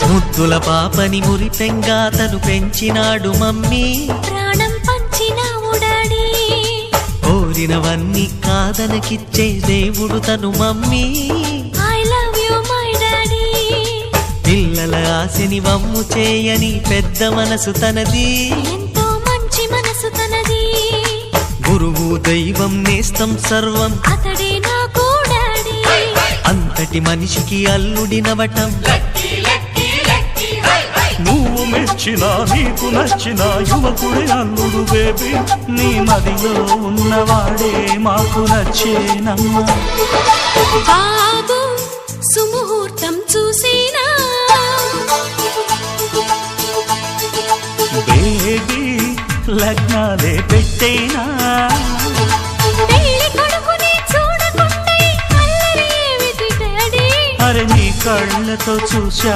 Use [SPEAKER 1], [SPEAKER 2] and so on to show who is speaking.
[SPEAKER 1] ముద్దుల పాపని మురిపెంగా తను పెంచినాడు మమ్మీ,
[SPEAKER 2] ప్రాణం పంచినావు డాడీ.
[SPEAKER 1] కోరినవన్నీ కాదనకిచ్చే దేవుడు తను mummy,
[SPEAKER 2] I love you my daddy.
[SPEAKER 1] పిల్లల ఆశని వమ్ము చేయని పెద్ద మనసు తనది,
[SPEAKER 2] ఎంతో మంచి మనసు తనది.
[SPEAKER 1] గురువు దైవం నేస్తం సర్వం
[SPEAKER 2] అతడే నాకు డాడీ.
[SPEAKER 1] అంతటి మనిషికి అల్లుడినవటం,
[SPEAKER 3] నువ్వు మెచ్చినా నీకు నచ్చిన యువకుడే అల్లుడు బేబీ, నీ మదిలో ఉన్నవాడే మాకు నచ్చేనమ్మా.
[SPEAKER 2] బాబు సుముహూర్తం చూసినా,
[SPEAKER 3] బేబీ లగ్నాలే పెట్టేనా,
[SPEAKER 2] పెళ్లి కొడుకుని చూడకుండా అల్లరి ఏమిటి డాడీ.
[SPEAKER 3] అరే నీ కళ్ళతో చూశా